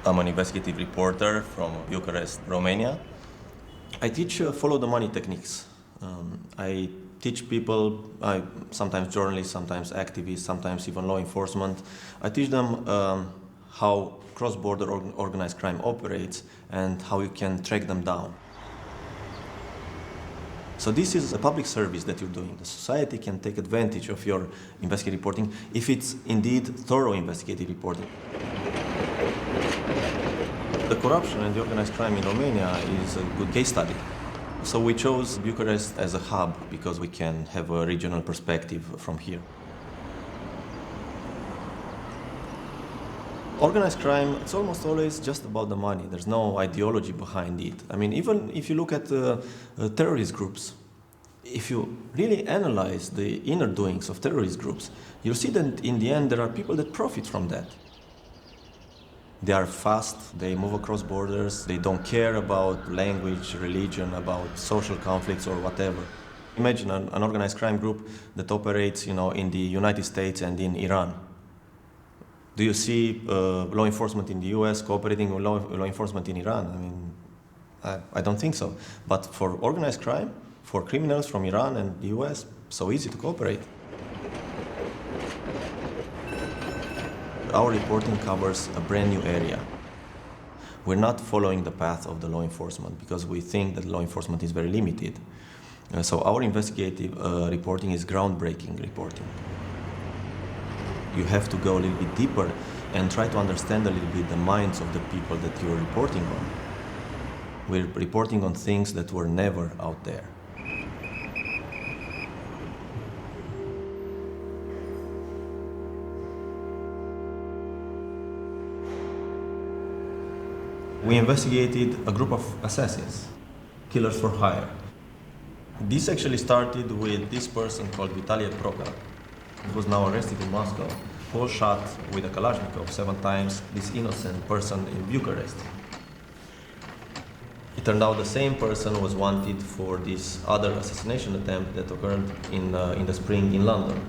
I'm an investigative reporter from Bucharest, Romania. I teach follow the money techniques. I teach people, sometimes journalists, sometimes activists, sometimes even law enforcement. I teach them how cross-border organized crime operates and how you can track them down. So this is a public service that you're doing. The society can take advantage of your investigative reporting if it's indeed thorough investigative reporting. The corruption and the organized crime in Romania is a good case study. So we chose Bucharest as a hub because we can have a regional perspective from here. Organized crime, it's almost always just about the money. There's no ideology behind it. I mean, even if you look at terrorist groups, if you really analyze the inner doings of terrorist groups, you'll see that in the end there are people that profit from that. They are fast, they move across borders, they don't care about language, religion, about social conflicts or whatever. Imagine an organized crime group that operates, in the United States and in Iran. Do you see law enforcement in the US cooperating with law enforcement in Iran? I mean, I don't think so. But for organized crime, for criminals from Iran and the US, so easy to cooperate. Our reporting covers a brand new area. We're not following the path of the law enforcement because we think that law enforcement is very limited. So our investigative reporting is groundbreaking reporting. You have to go a little bit deeper and try to understand a little bit the minds of the people that you're reporting on. We're reporting on things that were never out there. We investigated a group of assassins, killers for hire. This actually started with this person called Vitalie Proga, who was now arrested in Moscow, who shot with a Kalashnikov 7 times this innocent person in Bucharest. It turned out the same person was wanted for this other assassination attempt that occurred in the spring in London.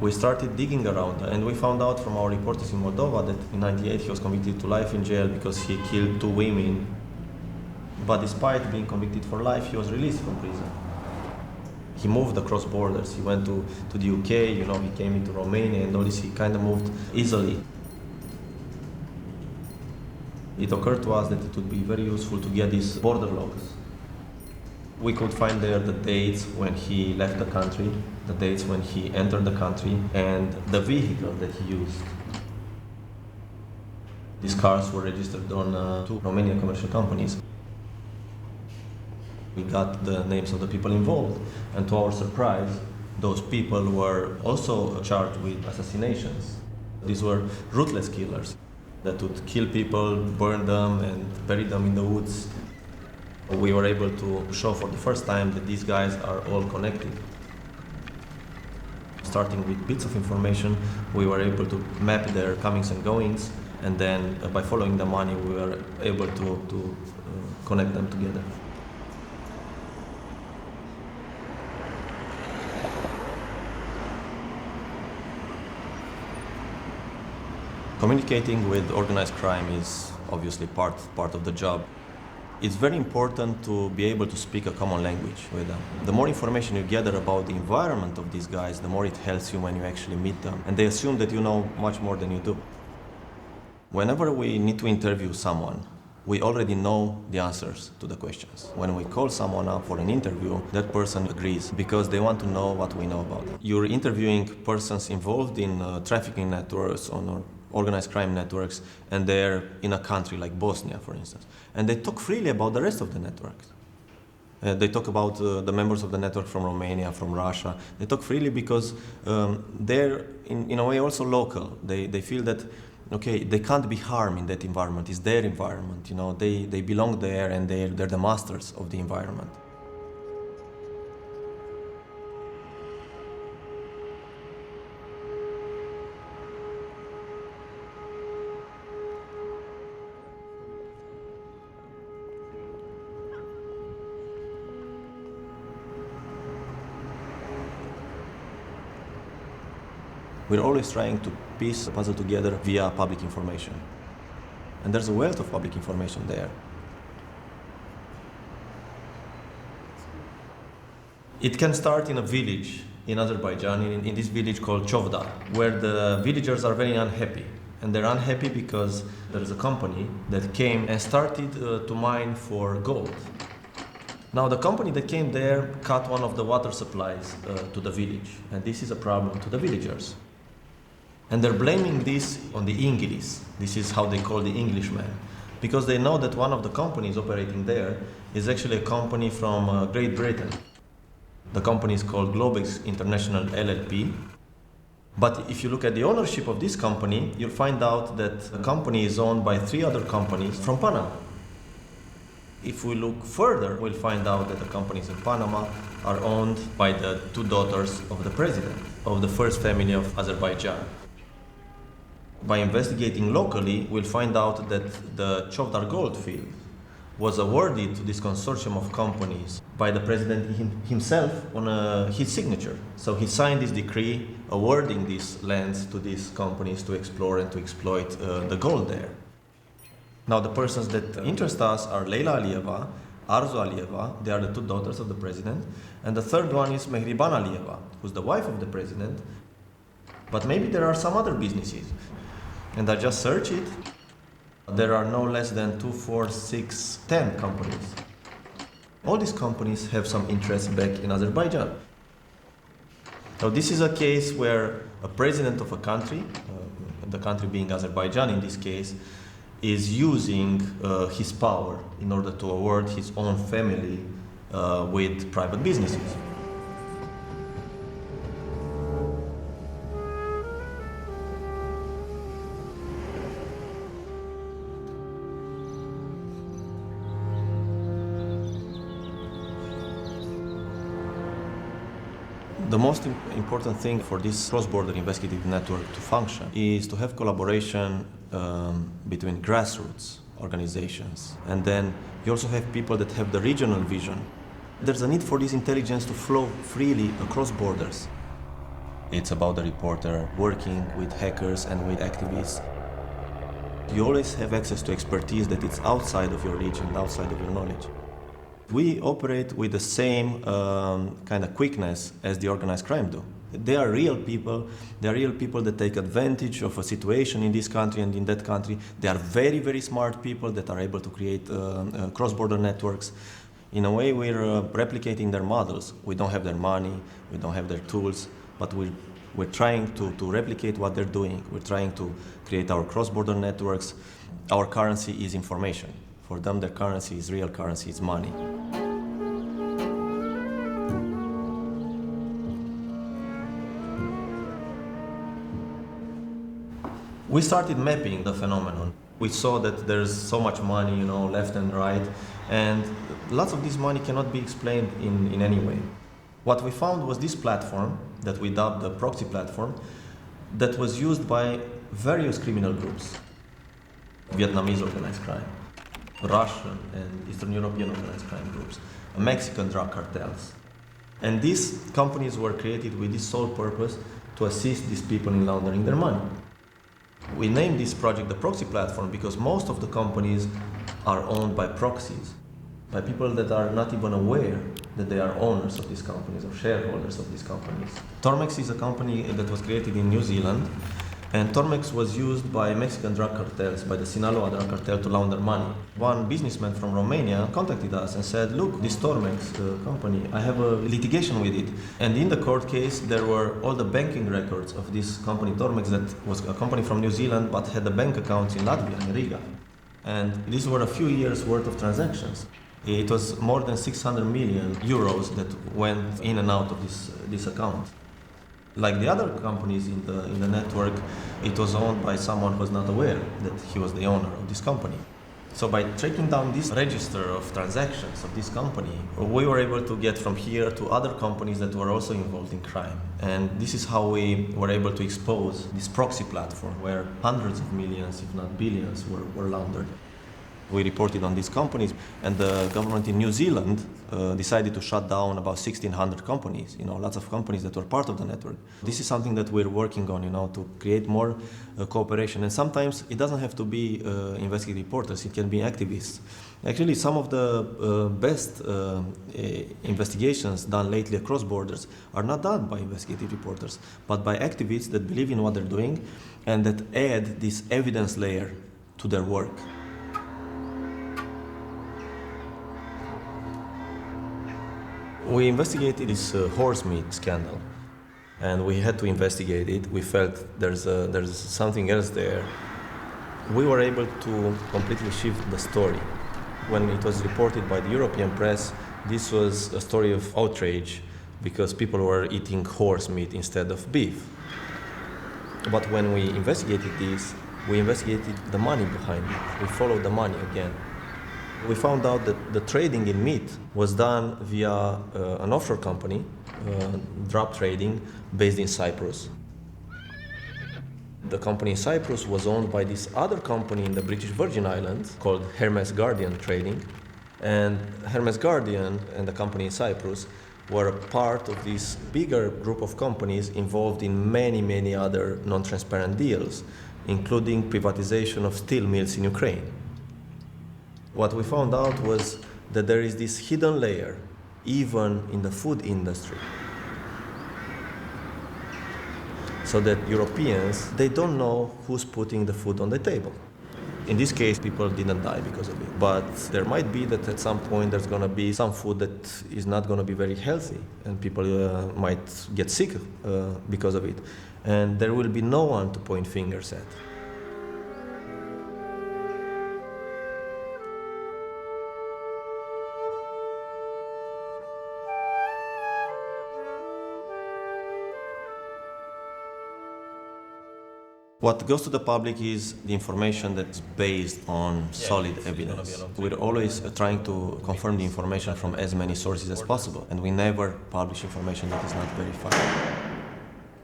We started digging around and we found out from our reporters in Moldova that in '98 he was convicted to life in jail because he killed 2 women. But despite being convicted for life, he was released from prison. He moved across borders. He went to the UK, he came into Romania and all this. He kind of moved easily. It occurred to us that it would be very useful to get these border logs. We could find there the dates when he left the country, the dates when he entered the country, and the vehicle that he used. These cars were registered on 2 Romanian commercial companies. We got the names of the people involved, and to our surprise, those people were also charged with assassinations. These were ruthless killers that would kill people, burn them, and bury them in the woods. We were able to show for the first time that these guys are all connected. Starting with bits of information, we were able to map their comings and goings, and then by following the money, we were able to connect them together. Communicating with organized crime is obviously part of the job. It's very important to be able to speak a common language with them. The more information you gather about the environment of these guys, the more it helps you when you actually meet them. And they assume that you know much more than you do. Whenever we need to interview someone, we already know the answers to the questions. When we call someone up for an interview, that person agrees because they want to know what we know about them. You're interviewing persons involved in trafficking networks or organized crime networks, and they're in a country like Bosnia, for instance. And they talk freely about the rest of the networks. They talk about the members of the network from Romania, from Russia. They talk freely because they're, in a way, also local. They feel that, okay, they can't be harmed in that environment. It's their environment, They belong there, and they're the masters of the environment. We're always trying to piece the puzzle together via public information. And there's a wealth of public information there. It can start in a village in Azerbaijan, in this village called Chovdar, where the villagers are very unhappy. And they're unhappy because there is a company that came and started to mine for gold. Now, the company that came there cut one of the water supplies to the village, and this is a problem to the villagers. And they're blaming this on the Inglis. This is how they call the Englishman, because they know that one of the companies operating there is actually a company from Great Britain. The company is called Globex International LLP. But if you look at the ownership of this company, you'll find out that the company is owned by 3 other companies from Panama. If we look further, we'll find out that the companies in Panama are owned by the 2 daughters of the president, of the first family of Azerbaijan. By investigating locally, we'll find out that the Chovdar gold field was awarded to this consortium of companies by the president himself on his signature. So he signed this decree awarding these lands to these companies to explore and to exploit the gold there. Now, the persons that interest us are Leila Alieva, Arzu Alieva, they are the 2 daughters of the president, and the third one is Mehriban Alieva, who's the wife of the president. But maybe there are some other businesses. And I just searched it. There are no less than 2, 4, 6, 10 companies. All these companies have some interest back in Azerbaijan. So this is a case where a president of a country, the country being Azerbaijan in this case, is using his power in order to award his own family with private businesses. The most important thing for this cross-border investigative network to function is to have collaboration between grassroots organizations. And then you also have people that have the regional vision. There's a need for this intelligence to flow freely across borders. It's about the reporter working with hackers and with activists. You always have access to expertise that is outside of your region, outside of your knowledge. We operate with the same kind of quickness as the organized crime do. They are real people. They are real people that take advantage of a situation in this country and in that country. They are very, very smart people that are able to create cross-border networks. In a way, we're replicating their models. We don't have their money, we don't have their tools, but we're trying to replicate what they're doing. We're trying to create our cross-border networks. Our currency is information. For them, their currency is real currency, it's money. We started mapping the phenomenon. We saw that there's so much money, left and right, and lots of this money cannot be explained in any way. What we found was this platform that we dubbed the proxy platform that was used by various criminal groups. Vietnamese organized crime, Russian and Eastern European organized crime groups, Mexican drug cartels. And these companies were created with this sole purpose to assist these people in laundering their money. We named this project the proxy platform because most of the companies are owned by proxies, by people that are not even aware that they are owners of these companies or shareholders of these companies. Tormex is a company that was created in New Zealand, and Tormex was used by Mexican drug cartels, by the Sinaloa drug cartel, to launder money. One businessman from Romania contacted us and said, look, this Tormex company, I have a litigation with it. And in the court case, there were all the banking records of this company, Tormex, that was a company from New Zealand, but had the bank accounts in Latvia, in Riga. And these were a few years' worth of transactions. It was more than 600 million euros that went in and out of this account. Like the other companies in the network, it was owned by someone who was not aware that he was the owner of this company. So by tracking down this register of transactions of this company, we were able to get from here to other companies that were also involved in crime. And this is how we were able to expose this proxy platform where hundreds of millions, if not billions, were laundered. We reported on these companies, and the government in New Zealand decided to shut down about 1,600 companies, lots of companies that were part of the network. This is something that we're working on, to create more cooperation. And sometimes it doesn't have to be investigative reporters, it can be activists. Actually, some of the best investigations done lately across borders are not done by investigative reporters, but by activists that believe in what they're doing and that add this evidence layer to their work. We investigated this horse meat scandal, and we had to investigate it. We felt there's something else there. We were able to completely shift the story. When it was reported by the European press, this was a story of outrage because people were eating horse meat instead of beef. But when we investigated this, we investigated the money behind it. We followed the money again. We found out that the trading in meat was done via an offshore company, drop trading, based in Cyprus. The company in Cyprus was owned by this other company in the British Virgin Islands called Hermes Guardian Trading. And Hermes Guardian and the company in Cyprus were a part of this bigger group of companies involved in many, many other non-transparent deals, including privatization of steel mills in Ukraine. What we found out was that there is this hidden layer, even in the food industry. So that Europeans, they don't know who's putting the food on the table. In this case, people didn't die because of it. But there might be that at some point there's going to be some food that is not going to be very healthy, and people might get sick because of it. And there will be no one to point fingers at. What goes to the public is the information that's based on solid evidence. We're always trying to confirm the information from as many sources as possible, and we never publish information that is not verified.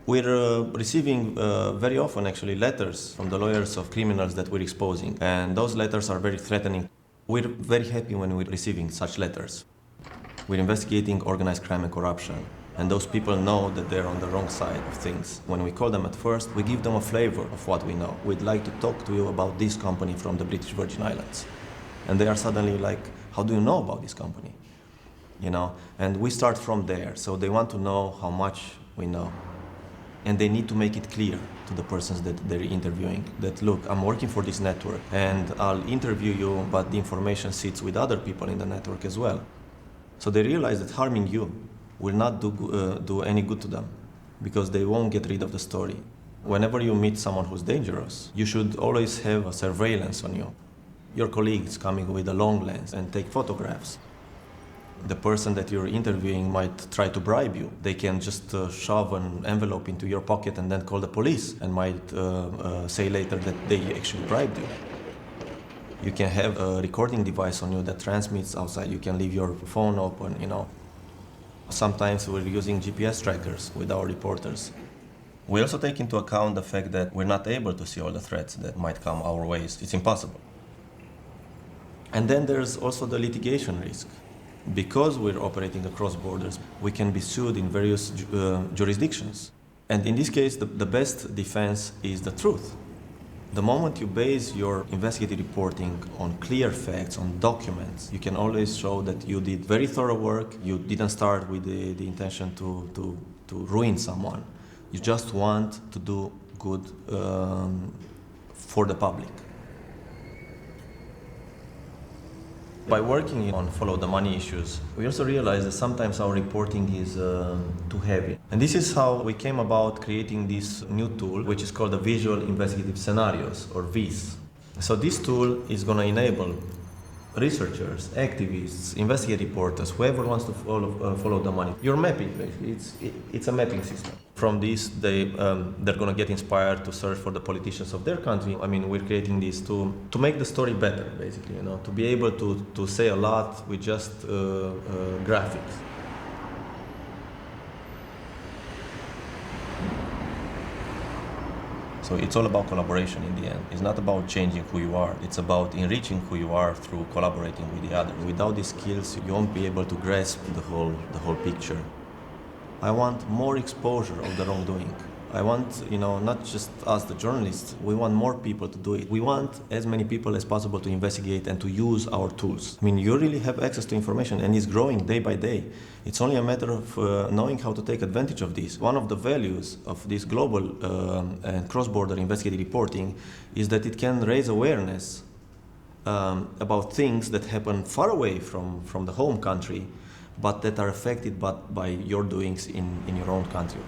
We're receiving very often, actually, letters from the lawyers of criminals that we're exposing, and those letters are very threatening. We're very happy when we're receiving such letters. We're investigating organized crime and corruption. And those people know that they're on the wrong side of things. When we call them at first, we give them a flavor of what we know. We'd like to talk to you about this company from the British Virgin Islands. And they are suddenly like, how do you know about this company? And we start from there. So they want to know how much we know. And they need to make it clear to the persons that they're interviewing that, look, I'm working for this network and I'll interview you, but the information sits with other people in the network as well. So they realize that harming you will not do any good to them, because they won't get rid of the story. Whenever you meet someone who's dangerous, you should always have a surveillance on you. Your colleagues coming with a long lens and take photographs. The person that you're interviewing might try to bribe you. They can just shove an envelope into your pocket and then call the police, and might say later that they actually bribed you. You can have a recording device on you that transmits outside. You can leave your phone open, Sometimes we're using GPS trackers with our reporters. We also take into account the fact that we're not able to see all the threats that might come our way. It's impossible. And then there's also the litigation risk. Because we're operating across borders, we can be sued in various jurisdictions. And in this case, the best defense is the truth. The moment you base your investigative reporting on clear facts, on documents, you can always show that you did very thorough work. You didn't start with the intention to ruin someone. You just want to do good for the public. By working on follow the money issues, we also realized that sometimes our reporting is too heavy. And this is how we came about creating this new tool, which is called the Visual Investigative Scenarios, or VIS. So this tool is going to enable researchers, activists, investigative reporters, whoever wants to follow the money. You're mapping, basically. It's a mapping system. From this, they're going to get inspired to search for the politicians of their country. I mean, we're creating this to make the story better, basically, to be able to say a lot with just graphics. So it's all about collaboration in the end. It's not about changing who you are. It's about enriching who you are through collaborating with the others. Without these skills, you won't be able to grasp the whole picture. I want more exposure of the wrongdoing. I want, not just us, the journalists, we want more people to do it. We want as many people as possible to investigate and to use our tools. I mean, you really have access to information and it's growing day by day. It's only a matter of knowing how to take advantage of this. One of the values of this global and cross-border investigative reporting is that it can raise awareness about things that happen far away from the home country, but that are affected by your doings in your own country.